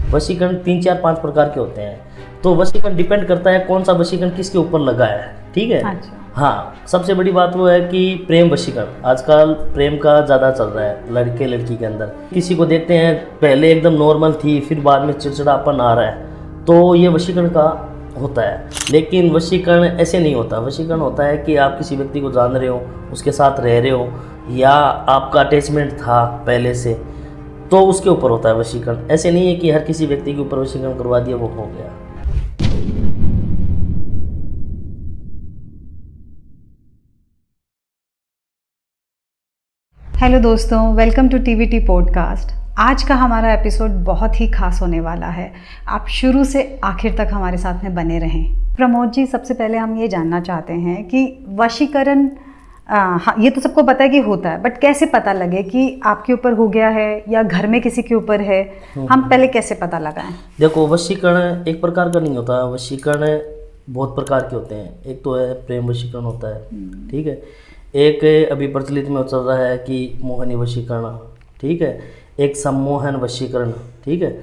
वशीकरण 3 4 5 प्रकार के होते हैं। तो वशीकरण डिपेंड करता है कौन सा वशीकरण किसके ऊपर लगा है, ठीक है। अच्छा। हाँ, सबसे बड़ी बात वो है कि प्रेम वशीकरण, आजकल प्रेम का ज़्यादा चल रहा है लड़के लड़की के अंदर। किसी को देखते हैं पहले एकदम नॉर्मल थी, फिर बाद में चिड़चिड़ापन आ रहा है, तो ये वशीकरण का होता है। लेकिन वशीकरण ऐसे नहीं होता। वशीकरण होता है कि आप किसी व्यक्ति को जान रहे हो, उसके साथ रह रहे हो, या आपका अटैचमेंट था पहले से, तो उसके ऊपर होता है वशीकरण। ऐसे नहीं है कि हर किसी व्यक्ति के ऊपर वशीकरण करवा दिया वो हो गया। हेलो दोस्तों, वेलकम टू टीवीटी पॉडकास्ट। आज का हमारा एपिसोड बहुत ही खास होने वाला है। आप शुरू से आखिर तक हमारे साथ में बने रहें। प्रमोद जी, सबसे पहले हम ये जानना चाहते हैं कि वशीकरण, हाँ, ये तो सबको पता है कि होता है, बट कैसे पता लगे कि आपके ऊपर हो गया है या घर में किसी के ऊपर है, हम पहले कैसे पता लगाएं? देखो, वशीकरण एक प्रकार का नहीं होता। वशीकरण बहुत प्रकार के होते हैं। एक तो है प्रेम वशीकरण होता है, ठीक है। एक अभी प्रचलित में चल रहा है कि मोहिनी वशीकरण, ठीक है। एक सम्मोहन वशीकरण, ठीक है।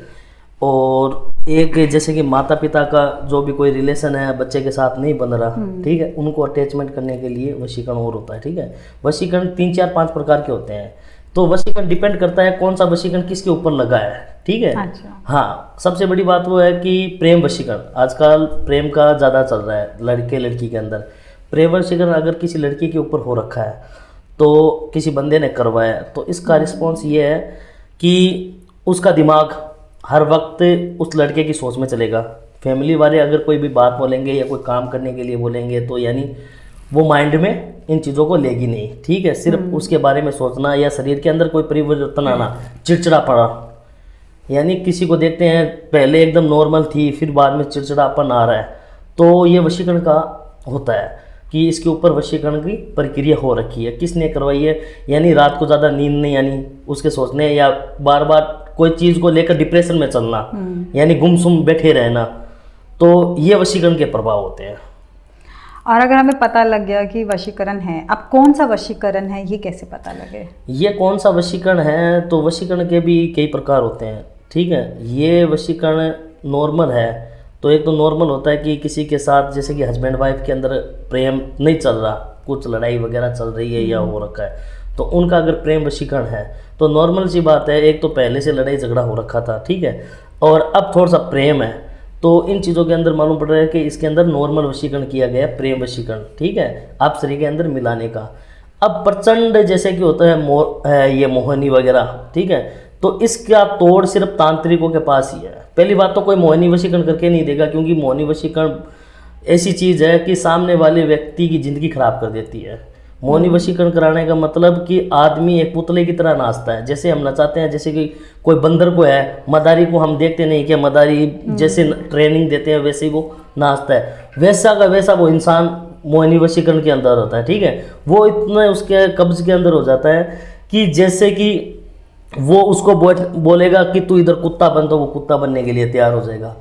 और एक जैसे कि माता पिता का जो भी कोई रिलेशन है बच्चे के साथ नहीं बन रहा, ठीक है, उनको अटैचमेंट करने के लिए वशीकरण और होता है, ठीक है। वशीकरण 3 4 5 प्रकार के होते हैं। तो वशीकरण डिपेंड करता है कौन सा वशीकरण किसके ऊपर लगा है, ठीक है। अच्छा। हाँ, सबसे बड़ी बात वो है कि प्रेम वशीकरण, आजकल प्रेम का ज़्यादा चल रहा है लड़के लड़की के अंदर। प्रेम वशीकरण अगर किसी लड़की के ऊपर हो रखा है, तो किसी बंदे ने करवाया, तो इसका रिस्पॉन्स ये है कि उसका दिमाग हर वक्त उस लड़के की सोच में चलेगा। फैमिली वाले अगर कोई भी बात बोलेंगे या कोई काम करने के लिए बोलेंगे, तो यानी वो माइंड में इन चीज़ों को लेगी नहीं, ठीक है। सिर्फ उसके बारे में सोचना, या शरीर के अंदर कोई परिवर्तन आना, चिड़चिड़ा पड़ा, यानी किसी को देखते हैं पहले एकदम नॉर्मल थी, फिर बाद में चिड़चिड़ापन आ रहा है, तो ये वशीकरण का होता है कि इसके ऊपर वशीकरण की प्रक्रिया हो रखी है। किसने करवाई है, यानी रात को ज़्यादा नींद नहीं आनी उसके सोचने, या बार बार कोई चीज़ को लेकर डिप्रेशन में चलना, यानी गुमसुम बैठे रहना, तो ये वशीकरण के प्रभाव होते हैं। और अगर हमें पता लग गया कि वशीकरण है, अब कौन सा वशीकरण है ये कैसे पता लगे? ये कौन सा वशीकरण है, तो वशीकरण के भी कई प्रकार होते हैं, ठीक है। ये वशीकरण नॉर्मल है, तो एक तो नॉर्मल होता है कि किसी के साथ जैसे कि हस्बैंड वाइफ के अंदर प्रेम नहीं चल रहा, कुछ लड़ाई वगैरह चल रही है या हो रखा है, तो उनका अगर प्रेम वशीकरण है तो नॉर्मल सी बात है। एक तो पहले से लड़ाई झगड़ा हो रखा था, ठीक है, और अब थोड़ा सा प्रेम है, तो इन चीज़ों के अंदर मालूम पड़ रहा है कि इसके अंदर नॉर्मल वशीकरण किया गया, प्रेम वशीकरण, ठीक है, आप शरीर के अंदर मिलाने का। अब प्रचंड जैसे कि होता है ये मोहिनी वगैरह, ठीक है, तो इसका तोड़ सिर्फ तांत्रिकों के पास ही है। पहली बात तो कोई मोहिनी वशीकरण करके नहीं देगा, क्योंकि मोहिनी वशीकरण ऐसी चीज़ है कि सामने वाले व्यक्ति की ज़िंदगी खराब कर देती है। मोहिनी वशीकरण कराने का मतलब कि आदमी एक पुतले की तरह नाचता है, जैसे हम नचाते हैं, जैसे कि कोई बंदर को है, मदारी को हम देखते नहीं कि मदारी जैसे ट्रेनिंग देते हैं वैसे ही वो नाचता है, वैसा का वैसा वो इंसान मोहिनी वशीकरण के अंदर होता है, ठीक है। वो इतना उसके कब्ज के अंदर हो जाता है कि जैसे कि वो उसको बोलेगा कि तू इधर कुत्ता बन, तो वो कुत्ता बनने के लिए तैयार हो जाएगा।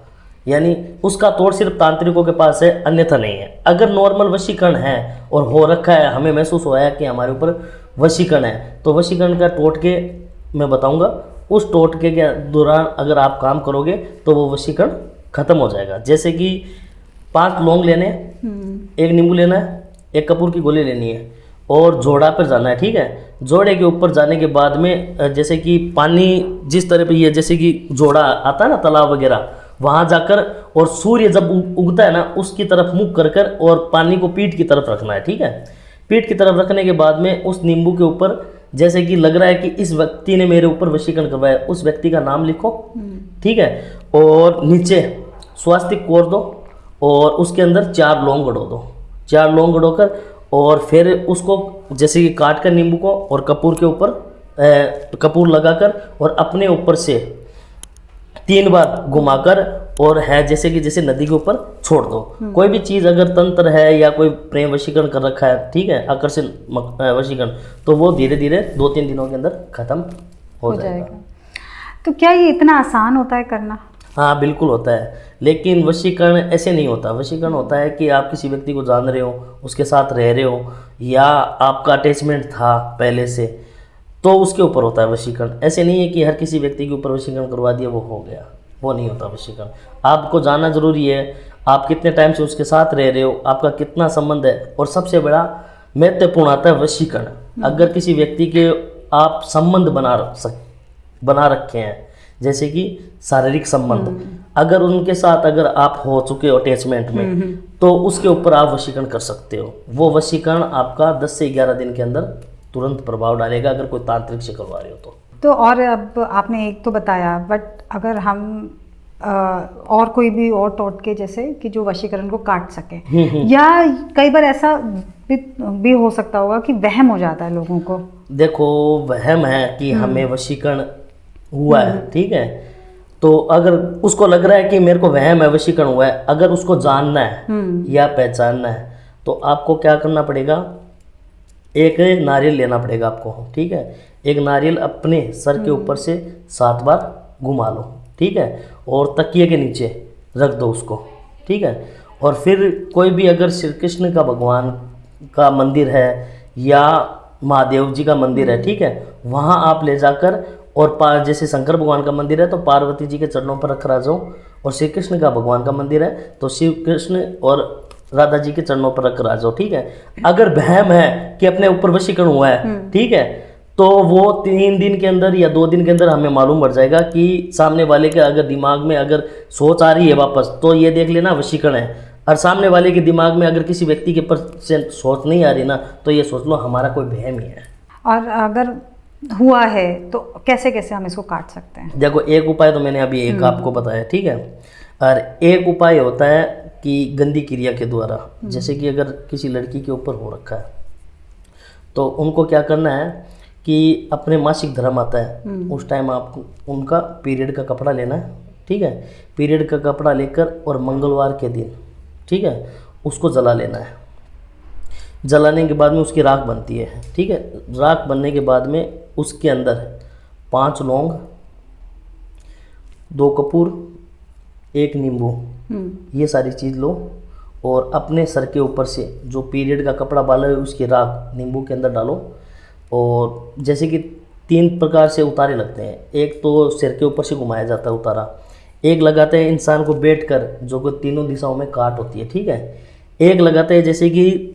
यानी उसका तोड़ सिर्फ तांत्रिकों के पास है, अन्यथा नहीं है। अगर नॉर्मल वशीकरण है और हो रखा है, हमें महसूस हुआ है कि हमारे ऊपर वशीकरण है, तो वशीकरण का टोटके मैं बताऊंगा। उस टोटके के दौरान अगर आप काम करोगे तो वो वशीकरण खत्म हो जाएगा। जैसे कि 5 लौंग लेने, 1 नींबू लेना है, 1 कपूर की गोली लेनी है, और जोड़ा पर जाना है, ठीक है। जोड़े के ऊपर जाने के बाद में जैसे कि पानी जिस तरह पे ये जैसे कि जोड़ा आता है ना तालाब वगैरह, वहाँ जाकर, और सूर्य जब उगता है ना उसकी तरफ मुख कर कर, और पानी को पीठ की तरफ रखना है, ठीक है। पीठ की तरफ रखने के बाद में उस नींबू के ऊपर जैसे कि लग रहा है कि इस व्यक्ति ने मेरे ऊपर वशीकरण करवाया, उस व्यक्ति का नाम लिखो, ठीक है, और नीचे स्वास्तिक कोर दो, और उसके अंदर 4 लौंग गड़ो दो। 4 लौंग गड़ोकर, और फिर उसको जैसे कि काट कर नींबू को और कपूर के ऊपर कपूर लगाकर, और अपने ऊपर से 3 बार घुमाकर, और है जैसे कि जैसे नदी के ऊपर छोड़ दो। कोई भी चीज़ अगर तंत्र है या कोई प्रेम वशीकरण कर रखा है, ठीक है, आकर्षण वशीकरण, तो वो धीरे धीरे 2-3 दिनों के अंदर खत्म हो जाएगा। तो क्या ये इतना आसान होता है करना? हाँ, बिल्कुल होता है, लेकिन वशीकरण ऐसे नहीं होता। वशीकरण होता है कि आप किसी व्यक्ति को जान रहे हो, उसके साथ रह रहे हो, या आपका अटैचमेंट था पहले से, तो उसके ऊपर होता है वशीकरण। ऐसे नहीं है कि हर किसी व्यक्ति के ऊपर वशीकरण करवा दिया वो हो गया। वो नहीं होता वशीकरण। आपको जानना ज़रूरी है आप कितने टाइम से उसके साथ रह रहे हो, आपका कितना संबंध है, और सबसे बड़ा महत्वपूर्ण आता है वशीकरण। अगर किसी व्यक्ति के आप संबंध बना रखे हैं, जैसे कि शारीरिक संबंध, अगर उनके साथ अगर आप हो चुके हो अटैचमेंट में, तो उसके ऊपर आप वशीकरण कर सकते हो। वो वशीकरण आपका 10 से 11 दिन के अंदर तुरंत प्रभाव डालेगा, अगर कोई तांत्रिक से करवा रहे हो तो। और अब आपने एक तो बताया, बट अगर हम और कोई भी और टोटके जैसे कि जो वशीकरण को काट सके, या कई बार ऐसा भी हो सकता होगा कि वहम हो जाता है लोगों को। देखो, वहम है कि हमें वशीकरण हुआ है, ठीक है, तो अगर उसको लग रहा है कि मेरे को वहम है, वशीकरण हुआ है, अगर उसको जानना है या पहचानना है, तो आपको क्या करना पड़ेगा, एक नारियल लेना पड़ेगा आपको, ठीक है। एक नारियल अपने सर के ऊपर से 7 बार घुमा लो, ठीक है, और तकिए के नीचे रख दो उसको, ठीक है। और फिर कोई भी अगर श्री कृष्ण का भगवान का मंदिर है या महादेव जी का मंदिर है, ठीक है, वहाँ आप ले जाकर, और जैसे शंकर भगवान का मंदिर है तो पार्वती जी के चरणों पर रख जाओ, और श्री कृष्ण का भगवान का मंदिर है तो श्री कृष्ण और राधा जी के चरणों पर रख जाओ, ठीक है। अगर वहम है कि अपने ऊपर वशीकरण हुआ है, ठीक है, तो वो 3 दिन के अंदर या 2 दिन के अंदर हमें मालूम पड़ जाएगा कि सामने वाले के अगर दिमाग में अगर सोच आ रही है वापस, तो ये देख लेना वशीकरण है। और सामने वाले के दिमाग में अगर किसी व्यक्ति के ऊपर से सोच नहीं आ रही ना, तो ये सोच लो हमारा कोई वहम ही है। और अगर हुआ है तो कैसे कैसे हम इसको काट सकते हैं? देखो, एक उपाय तो मैंने अभी एक आपको बताया, ठीक है, और एक उपाय होता है कि गंदी क्रिया के द्वारा, जैसे कि अगर किसी लड़की के ऊपर हो रखा है तो उनको क्या करना है कि अपने मासिक धर्म आता है उस टाइम आपको उनका पीरियड का कपड़ा लेना है, ठीक है, पीरियड का कपड़ा लेकर और मंगलवार के दिन, ठीक है, उसको जला लेना है। जलाने के बाद में उसकी राख बनती है, ठीक है, राख बनने के बाद में उसके अंदर 5 लौंग, 2 कपूर, 1 नींबू, ये सारी चीज़ लो, और अपने सर के ऊपर से जो पीरियड का कपड़ा बाला है उसकी राख नींबू के अंदर डालो। और जैसे कि 3 प्रकार से उतारे लगते हैं, एक तो सिर के ऊपर से घुमाया जाता है उतारा, एक लगाते हैं इंसान को बैठकर जो कि तीनों दिशाओं में काट होती है, ठीक है, एक लगाते हैं जैसे कि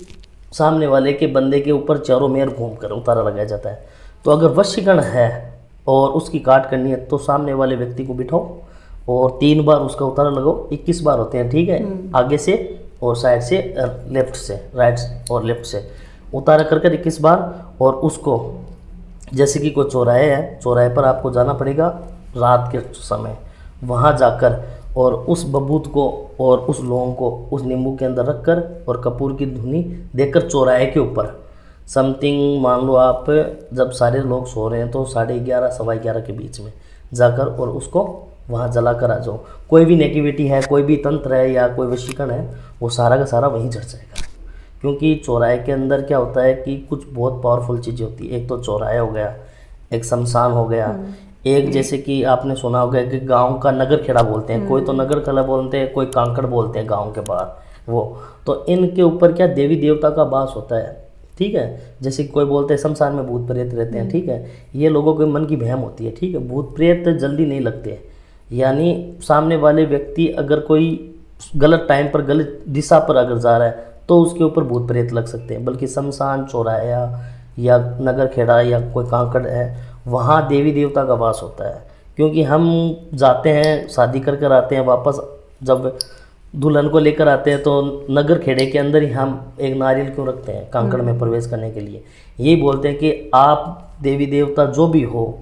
सामने वाले के बंदे के ऊपर चारों मेर घूमकर उतारा लगाया जाता है। तो अगर वशीकरण है और उसकी काट करनी है तो सामने वाले व्यक्ति को बिठाओ और 3 बार उसका उतारा लगाओ, 21 बार होते हैं, ठीक है, आगे से और साइड से, लेफ्ट से, राइट और लेफ्ट से उतारा कर 21 बार। और उसको जैसे कि कोई चौराहे है, चौराहे पर आपको जाना पड़ेगा रात के समय, वहाँ जाकर और उस बबूत को और उस लौंग को उस नींबू के अंदर रखकर और कपूर की धुनी देकर चौराहे के ऊपर समथिंग, मान लो आप जब सारे लोग सो रहे हैं तो 11:30 सवा 11 के बीच में जाकर और उसको वहाँ जला कर आ जाओ। कोई भी नेगेटिविटी है, कोई भी तंत्र है या कोई वशीकरण है, वो सारा का सारा वहीं जड़ जाएगा। क्योंकि चौराहे के अंदर क्या होता है कि कुछ बहुत पावरफुल चीज़ें होती है। एक तो चौराहा हो गया, एक शमशान हो गया, एक जैसे कि आपने सुना होगा कि गांव का नगर खेड़ा बोलते हैं, कोई तो नगर खेड़ा बोलते हैं, कोई कांकड़ बोलते हैं गांव के बाहर वो। तो इनके ऊपर क्या देवी देवता का वास होता है, ठीक है। जैसे कोई बोलते हैं शमशान में भूत प्रेत रहते हैं, ठीक है, ये लोगों के मन की वहम होती है, ठीक है। भूत प्रेत जल्दी नहीं लगते, यानी सामने वाले व्यक्ति अगर कोई गलत टाइम पर गलत दिशा पर अगर जा रहा है तो उसके ऊपर भूत प्रेत लग सकते हैं। बल्कि शमशान, चौराहा या नगर खेड़ा या कोई कांकड़ है, वहाँ देवी देवता का वास होता है। क्योंकि हम जाते हैं, शादी कर कर आते हैं, वापस जब दुल्हन को लेकर आते हैं तो नगर खेड़े के अंदर ही हम एक नारियल क्यों रखते हैं कांकड़ में प्रवेश करने के लिए। यही बोलते हैं कि आप देवी देवता जो भी हो,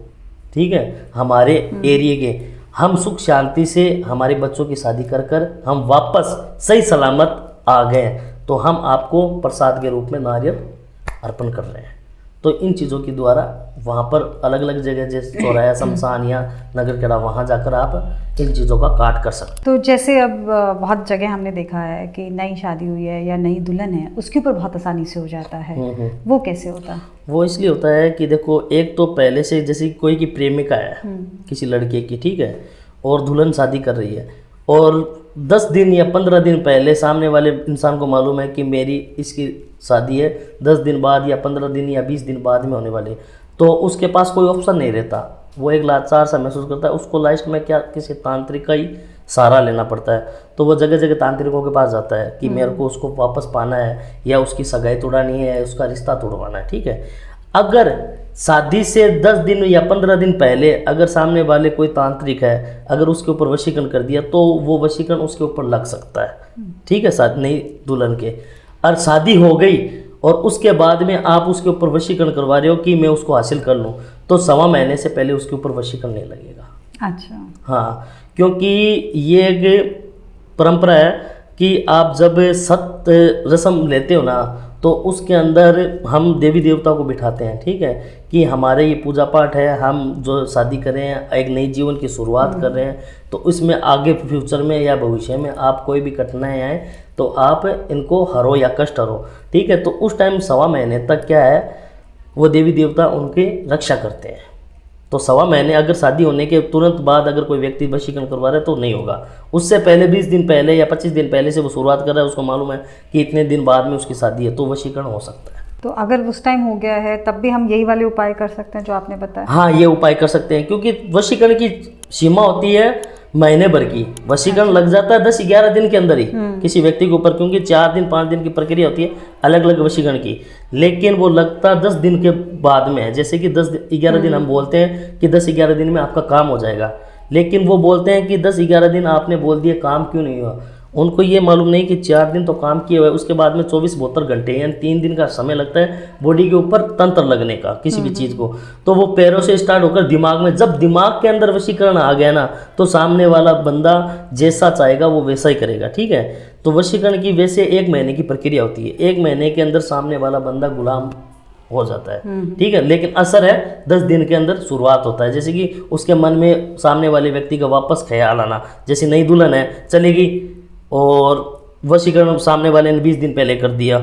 ठीक है, हमारे एरिए के, हम सुख शांति से हमारे बच्चों की शादी कर कर हम वापस सही सलामत आ गए, तो हम आपको प्रसाद के रूप में नारियल अर्पण कर रहे हैं। तो इन चीज़ों के द्वारा वहाँ पर अलग अलग जगह जैसे चौराहा, शमशान या नगर खेड़ा, वहाँ जाकर आप इन चीज़ों का काट कर सकते। तो जैसे अब बहुत जगह हमने देखा है कि नई शादी हुई है या नई दुल्हन है, उसके ऊपर बहुत आसानी से हो जाता है, वो कैसे होता है? वो इसलिए होता है कि देखो, एक तो पहले से जैसे कोई की प्रेमिका है किसी लड़के की, ठीक है, और दुल्हन शादी कर रही है, और 10 दिन या 15 दिन पहले सामने वाले इंसान को मालूम है कि मेरी इसकी शादी है 10 दिन बाद या 15 दिन या 20 दिन बाद में होने वाली, तो उसके पास कोई ऑप्शन नहीं रहता वो एक लाचार सा महसूस करता है, उसको लास्ट में क्या किसी तांत्रिक का ही सहारा लेना पड़ता है। तो वो जगह जगह तांत्रिकों के पास जाता है कि मेरे को उसको वापस पाना है, या उसकी सगाई तोड़ानी है, उसका रिश्ता तोड़वाना है। ठीक है, अगर शादी से 10 दिन या 15 दिन पहले अगर सामने वाले कोई तांत्रिक है, अगर उसके ऊपर वशीकरण कर दिया तो वो वशीकरण उसके ऊपर लग सकता है। ठीक है, साथ नई दुल्हन के। और शादी हो गई और उसके बाद में आप उसके ऊपर वशीकरण करवा रहे हो कि मैं उसको हासिल कर लूँ, तो 1.25 महीने से पहले उसके ऊपर वशीकरण नहीं लगेगा। अच्छा। हाँ, क्योंकि ये एक परंपरा है कि आप जब सत्य रस्म लेते हो ना, तो उसके अंदर हम देवी देवता को बिठाते हैं। ठीक है, कि हमारे ये पूजा पाठ है, हम जो शादी कर रहे हैं, एक नई जीवन की शुरुआत कर रहे हैं, तो इसमें आगे फ्यूचर में या भविष्य में आप कोई भी कठिनाई आए तो आप इनको हरो या कष्ट हरो। ठीक है, तो उस टाइम 1.25 महीने तक क्या है, वो देवी देवता उनकी रक्षा करते हैं। तो 1.25 महीने अगर शादी होने के तुरंत बाद अगर कोई व्यक्ति वशीकरण करवा रहा है तो नहीं होगा। उससे पहले 20 दिन पहले या 25 दिन पहले से वो शुरुआत कर रहा है, उसको मालूम है कि इतने दिन बाद में उसकी शादी है, तो वशीकरण हो सकता है। तो अगर उस टाइम हो गया है तब भी हम यही वाले उपाय कर सकते हैं जो आपने बताया? हाँ, ये उपाय कर सकते हैं, क्योंकि वशीकरण की सीमा होती है महीने भर की। वशीकरण लग जाता है 10-11 दिन के अंदर ही किसी व्यक्ति के ऊपर, क्योंकि 4 दिन 5 दिन की प्रक्रिया होती है अलग अलग वशीकरण की, लेकिन वो लगता 10 दिन के बाद में है। जैसे कि 10-11 दिन हम बोलते हैं कि 10-11 दिन में आपका काम हो जाएगा, लेकिन वो बोलते हैं कि 10-11 दिन आपने बोल दिया, काम क्यों नहीं हुआ। उनको ये मालूम नहीं कि 4 दिन तो काम किए हुए, उसके बाद में 24-72 घंटे यानी 3 दिन का समय लगता है बॉडी के ऊपर तंत्र लगने का किसी भी चीज़ को। तो वो पैरों से स्टार्ट होकर दिमाग में, जब दिमाग के अंदर वशीकरण आ गया ना, तो सामने वाला बंदा जैसा चाहेगा वो वैसा ही करेगा। ठीक है, तो वशीकरण की वैसे 1 महीने की प्रक्रिया होती है। 1 महीने के अंदर सामने वाला बंदा गुलाम हो जाता है। ठीक है, लेकिन असर है 10 दिन के अंदर शुरुआत होता है। जैसे कि उसके मन में सामने वाले व्यक्ति का वापस ख्याल आना, जैसे नई दुल्हन है चलेगी और वशीकरण सामने वाले ने 20 दिन पहले कर दिया,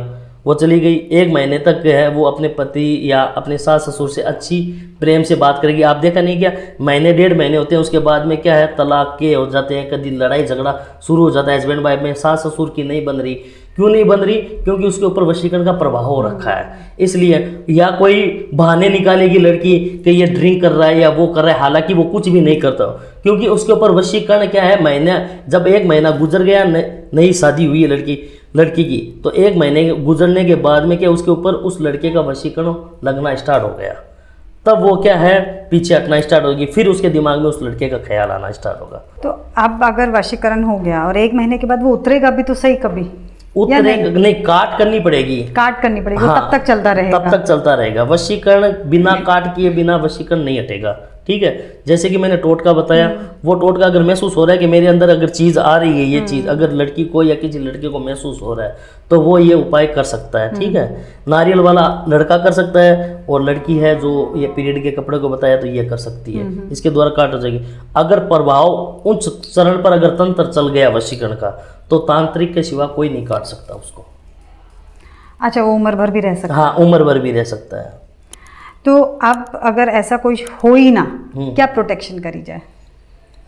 वो चली गई, 1 महीने तक है वो अपने पति या अपने सास ससुर से अच्छी प्रेम से बात करेगी। आप देखा नहीं क्या, महीने 1.5 महीने होते हैं, उसके बाद में क्या है तलाक के हो जाते हैं, कभी लड़ाई झगड़ा शुरू हो जाता है हस्बैंड वाइफ में। सास ससुर की नहीं बन रही, क्यों नहीं बन रही? क्योंकि उसके ऊपर वशीकरण का प्रभाव हो रखा है, इसलिए। या कोई बहाने निकालेगी लड़की कि ये ड्रिंक कर रहा है या वो कर रहा है, हालांकि वो कुछ भी नहीं करता, क्योंकि उसके ऊपर वशीकरण क्या है, महीना जब 1 महीना गुजर गया, नई शादी हुई है लड़की की, तो 1 महीने गुजरने के बाद में क्या उसके ऊपर उस लड़के का वशीकरण लगना स्टार्ट हो गया, तब वो क्या है पीछे हटना स्टार्ट होगी, फिर उसके दिमाग में उस लड़के का ख्याल आना स्टार्ट होगा। तो अब अगर वशीकरण हो गया और 1 महीने के बाद वो उतरेगा भी तो सही, कभी उतरेगा नहीं, काट करनी पड़ेगी, हाँ, तब तक चलता रहेगा, तब तक चलता रहेगा। वशीकरण बिना काट किए बिना वशीकरण नहीं हटेगा। ठीक है, जैसे कि मैंने टोटका बताया, वो टोटका अगर महसूस हो रहा है कि मेरे अंदर अगर चीज़ आ रही है, ये चीज़ अगर लड़की को या किसी लड़के को महसूस हो रहा है, तो वो ये उपाय कर सकता है। ठीक है, नारियल वाला लड़का कर सकता है, और लड़की है जो ये पीरियड के कपड़े को बताया तो ये कर सकती है, इसके द्वारा काट हो जाएगी। अगर प्रभाव उच्च चरण पर अगर तंत्र चल गया वशीकरण का, तो तांत्रिक के सिवा कोई नहीं काट सकता उसको। अच्छा, वो उम्र भर भी रह सकता है? हाँ, उम्र भर भी रह सकता है। तो अब अगर ऐसा कोई हो ही ना, क्या प्रोटेक्शन करी जाए?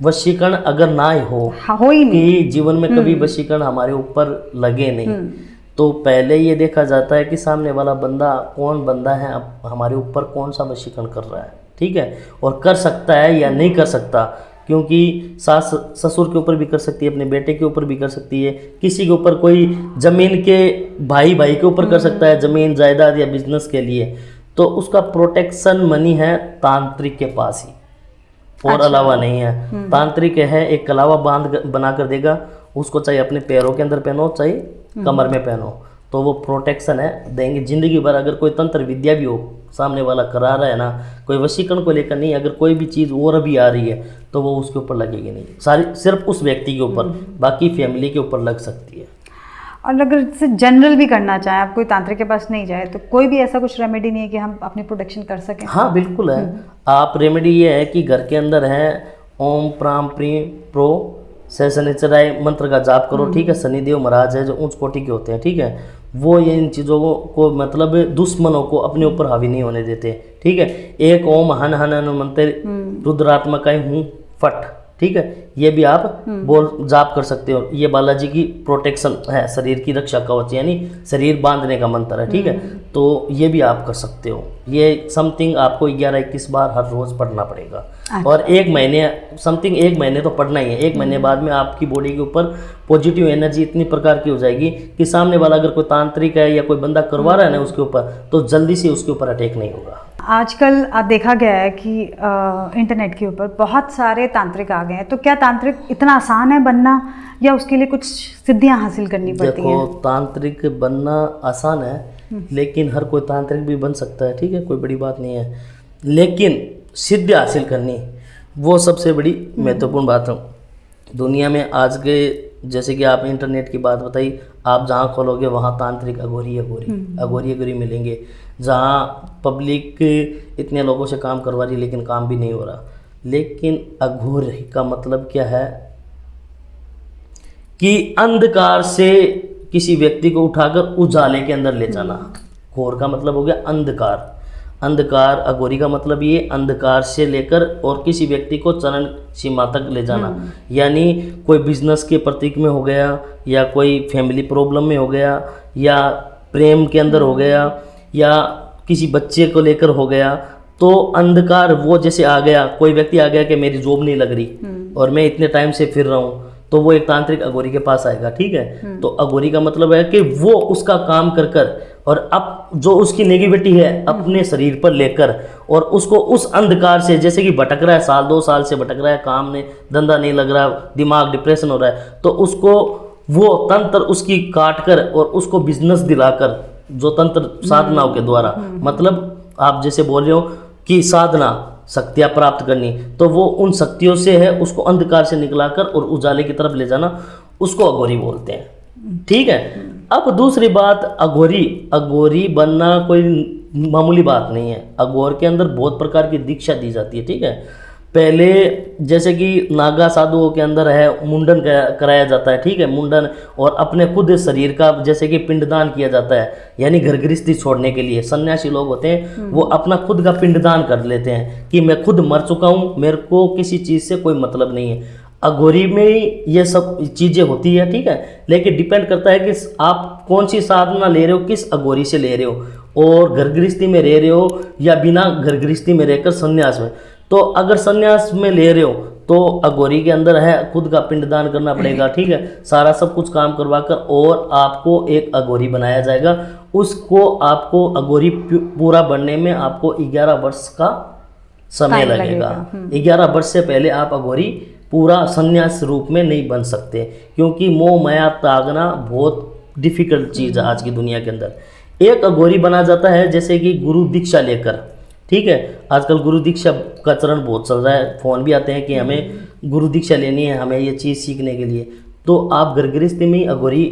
वशीकरण अगर ना हो, हाँ, हो ही नहीं, कि जीवन में कभी वशीकरण हमारे ऊपर लगे नहीं, तो पहले ये देखा जाता है कि सामने वाला बंदा कौन बंदा है, अब हमारे ऊपर कौन सा वशीकरण कर रहा है। ठीक है, और कर सकता है या नहीं कर सकता, क्योंकि सास ससुर के ऊपर भी कर सकती है, अपने बेटे के ऊपर भी कर सकती है, किसी के ऊपर, कोई जमीन के भाई के ऊपर कर सकता है, जमीन जायदाद या बिजनेस के लिए, तो उसका प्रोटेक्शन मनी है तांत्रिक के पास ही, और अच्छा, अलावा नहीं है। तांत्रिक है एक कलावा बांध बना कर देगा उसको, चाहे अपने पैरों के अंदर पहनो चाहे कमर में पहनो, तो वो प्रोटेक्शन है देंगे जिंदगी भर। अगर कोई तंत्र विद्या भी हो सामने वाला करा रहा है ना, कोई वशीकरण को लेकर नहीं, अगर कोई भी चीज़ और भी आ रही है तो वो उसके ऊपर लगेगी नहीं, सारी सिर्फ उस व्यक्ति के ऊपर, बाकी फैमिली के ऊपर लग सकती है। और अगर जैसे जनरल भी करना चाहें, आप कोई तांत्रिक के पास नहीं जाए, तो कोई भी ऐसा कुछ रेमेडी नहीं है कि हम अपनी प्रोटेक्शन कर सकें? हाँ बिल्कुल है। आप रेमेडी ये है कि घर के अंदर है ओम प्राम प्रीम प्रो से शनिचराय मंत्र का जाप करो। ठीक है, शनिदेव महाराज है जो उच्च कोटि के होते हैं। ठीक है, वो ये इन चीज़ों को मतलब दुश्मनों को अपने ऊपर हावी नहीं होने देते। ठीक है, एक ओम हन हन हन मंत्र रुद्रात्मक हूँ फट। ठीक है, ये भी आप बोल जाप कर सकते हो। ये बालाजी की प्रोटेक्शन है, शरीर की रक्षा कवच यानी शरीर बांधने का मंत्र है। ठीक है, तो ये भी आप कर सकते हो। ये समथिंग आपको 11-21 बार हर रोज़ पढ़ना पड़ेगा। और 1 महीने समथिंग 1 महीने तो पढ़ना ही है। 1 महीने बाद में आपकी बॉडी के ऊपर पॉजिटिव एनर्जी इतनी प्रकार की हो जाएगी कि सामने वाला अगर कोई तांत्रिक है या कोई बंदा करवा रहा है ना उसके ऊपर, तो जल्दी से उसके ऊपर अटैक नहीं होगा। आजकल देखा गया है कि इंटरनेट के ऊपर बहुत सारे तांत्रिक आ गए हैं, तो क्या तांत्रिक इतना आसान है बनना या उसके लिए कुछ सिद्धियां हासिल करनी पड़ती हैं? देखो, तांत्रिक बनना आसान है, लेकिन हर कोई तांत्रिक भी बन सकता है, ठीक है, कोई बड़ी बात नहीं है। लेकिन सिद्धि हासिल करनी वो सबसे बड़ी महत्वपूर्ण बात है दुनिया में आज के। जैसे कि आप इंटरनेट की बात बताई, आप जहाँ खोलोगे वहाँ तांत्रिक अघोरी मिलेंगे। जहाँ पब्लिक इतने लोगों से काम करवा रही लेकिन काम भी नहीं हो रहा। लेकिन अघोरी का मतलब क्या है कि अंधकार से किसी व्यक्ति को उठाकर उजाले के अंदर ले जाना। घोर का मतलब हो गया अंधकार। अघोरी का मतलब ये अंधकार से लेकर और किसी व्यक्ति को चरण सीमा तक ले जाना। यानी कोई बिजनेस के प्रतीक में हो गया, या कोई फैमिली प्रॉब्लम में हो गया, या प्रेम के अंदर हो गया, या किसी बच्चे को लेकर हो गया। तो अंधकार वो जैसे आ गया, कोई व्यक्ति आ गया कि मेरी जॉब नहीं लग रही और मैं इतने टाइम से फिर रहा हूँ, तो वो एक तांत्रिक अघोरी के पास आएगा, ठीक है। तो अघोरी का मतलब है कि वो उसका काम कर कर और अब जो उसकी नेगेटिविटी है अपने शरीर पर लेकर और उसको उस अंधकार से, जैसे कि भटक रहा है, 1-2 साल से भटक रहा है, काम नहीं धंधा नहीं लग रहा, दिमाग डिप्रेशन हो रहा है, तो उसको वो तंत्र उसकी काट कर और उसको बिजनेस दिलाकर, जो तंत्र साधनाओं के द्वारा, मतलब आप जैसे बोल रहे हो कि साधना शक्तियाँ प्राप्त करनी, तो वो उन शक्तियों से है उसको अंधकार से निकलाकर और उजाले की तरफ ले जाना, उसको अघोरी बोलते हैं, ठीक है। अब दूसरी बात, अघोरी बनना कोई मामूली बात नहीं है। अघोर के अंदर बहुत प्रकार की दीक्षा दी जाती है, ठीक है। पहले जैसे कि नागा साधुओं के अंदर है मुंडन कराया जाता है, ठीक है, मुंडन, और अपने खुद शरीर का जैसे कि पिंडदान किया जाता है, यानी घर गृहस्थी छोड़ने के लिए सन्यासी लोग होते हैं वो अपना खुद का पिंडदान कर लेते हैं कि मैं खुद मर चुका हूँ, मेरे को किसी चीज़ से कोई मतलब नहीं है। अघोरी में ये सब चीज़ें होती है, ठीक है, लेकिन डिपेंड करता है कि आप कौन सी साधना ले रहे हो, किस अघोरी से ले रहे हो, और घर गृहस्थी में रह रहे हो या बिना घर गृहस्थी में रहकर संन्यास में। तो अगर संन्यास में ले रहे हो तो अघोरी के अंदर है खुद का पिंडदान करना पड़ेगा, ठीक है, सारा सब कुछ काम करवाकर और आपको एक अघोरी बनाया जाएगा। उसको आपको अघोरी पूरा बनने में आपको 11 वर्ष का समय लगेगा। 11 वर्ष से पहले आप अघोरी पूरा संन्यास रूप में नहीं बन सकते, क्योंकि मोह माया त्यागना बहुत डिफिकल्ट चीज़ है आज की दुनिया के अंदर। एक अघोरी बना जाता है जैसे कि गुरु दीक्षा लेकर, ठीक है, आजकल गुरु दीक्षा का चरण बहुत चल रहा है, फ़ोन भी आते हैं कि हमें गुरु दीक्षा लेनी है, हमें ये चीज़ सीखने के लिए। तो आप घर गृहस्थी में अघोरी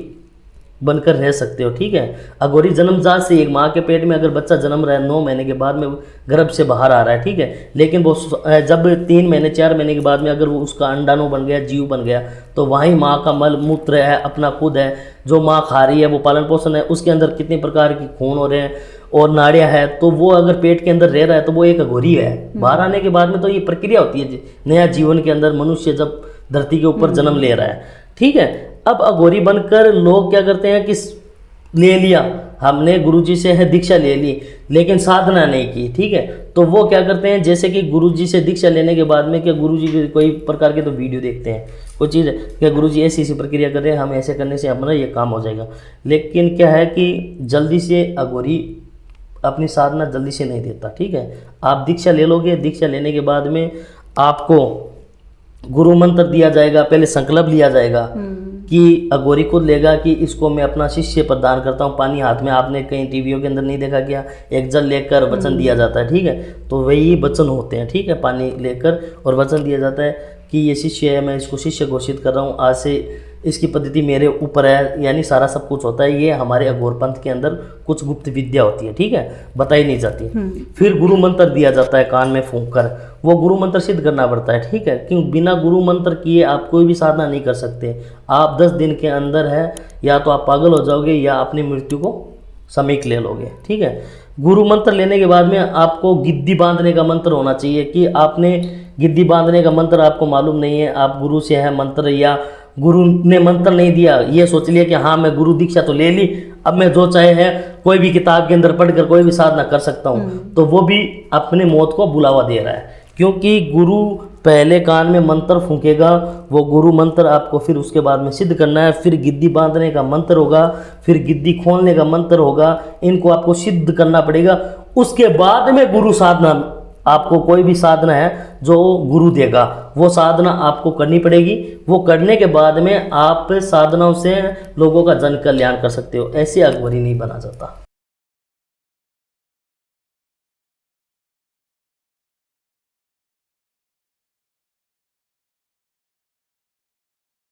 बनकर रह सकते हो, ठीक है। अघोरी जन्मजात से, एक माँ के पेट में अगर बच्चा जन्म रहा है 9 महीने के बाद में गर्भ से बाहर आ रहा है, ठीक है, लेकिन वो जब 3 महीने 4 महीने के बाद में अगर वो उसका अंडाणु बन गया, जीव बन गया, तो वहीं माँ का मल मूत्र है, अपना खुद है, जो माँ खा रही है वो पालन पोषण है, उसके अंदर कितनी प्रकार की खून हो रहे हैं और नाड़ियाँ है, तो वो अगर पेट के अंदर रह रहा है तो वो एक अघोरी है। बाहर आने के बाद में तो ये प्रक्रिया होती है नया जीवन के अंदर मनुष्य जब धरती के ऊपर जन्म ले रहा है, ठीक है। अब अघोरी बनकर लोग क्या करते हैं कि ले लिया हमने गुरुजी से है दीक्षा ले ली, लेकिन साधना नहीं की, ठीक है, तो वो क्या करते हैं जैसे कि गुरुजी से दीक्षा लेने के बाद में क्या गुरुजी के कोई प्रकार के तो वीडियो देखते हैं, कोई चीज़ क्या गुरुजी ऐसी प्रक्रिया कर रहे हैं, हम ऐसे करने से हमारा ये काम हो जाएगा। लेकिन क्या है कि जल्दी से अघोरी अपनी साधना जल्दी से नहीं देता, ठीक है। आप दीक्षा ले लोगे, दीक्षा लेने के बाद में आपको गुरु मंत्र दिया जाएगा, पहले संकल्प लिया जाएगा कि अघोरी खुद लेगा कि इसको मैं अपना शिष्य प्रदान करता हूँ। पानी हाथ में, आपने कहीं टीवियों के अंदर नहीं देखा क्या, एक जल लेकर वचन दिया जाता है, ठीक है, तो वही वचन होते हैं, ठीक है, पानी लेकर और वचन दिया जाता है कि ये शिष्य है, मैं इसको शिष्य घोषित कर रहा हूँ, आज से इसकी पद्धति मेरे ऊपर है, यानी सारा सब कुछ होता है। ये हमारे अघोर पंथ के अंदर कुछ गुप्त विद्या होती है, ठीक है, बताई नहीं जाती। फिर गुरु मंत्र दिया जाता है कान में फूंक कर, वो गुरु मंत्र सिद्ध करना पड़ता है, ठीक है, क्योंकि बिना गुरु मंत्र किए आप कोई भी साधना नहीं कर सकते। आप 10 दिन के अंदर है या तो आप पागल हो जाओगे या अपनी मृत्यु को समीक ले लोगे, ठीक है। गुरु मंत्र लेने के बाद में आपको गिद्दी बांधने का मंत्र होना चाहिए कि आपने गिद्दी बांधने का मंत्र आपको मालूम नहीं है, आप गुरु से है मंत्र या गुरु ने मंत्र नहीं दिया, ये सोच लिया कि हाँ मैं गुरु दीक्षा तो ले ली, अब मैं जो चाहे है कोई भी किताब के अंदर पढ़कर कोई भी साधना कर सकता हूँ, तो वो भी अपने मौत को बुलावा दे रहा है, क्योंकि गुरु पहले कान में मंत्र फूंकेगा, वो गुरु मंत्र आपको फिर उसके बाद में सिद्ध करना है, फिर गिद्दी बांधने का मंत्र होगा, फिर गिद्दी खोलने का मंत्र होगा, इनको आपको सिद्ध करना पड़ेगा। उसके बाद में गुरु साधना, आपको कोई भी साधना है जो गुरु देगा वो साधना आपको करनी पड़ेगी। वो करने के बाद में आप साधनाओं से लोगों का जन कल्याण कर सकते हो। ऐसे अघोरी नहीं बना जाता।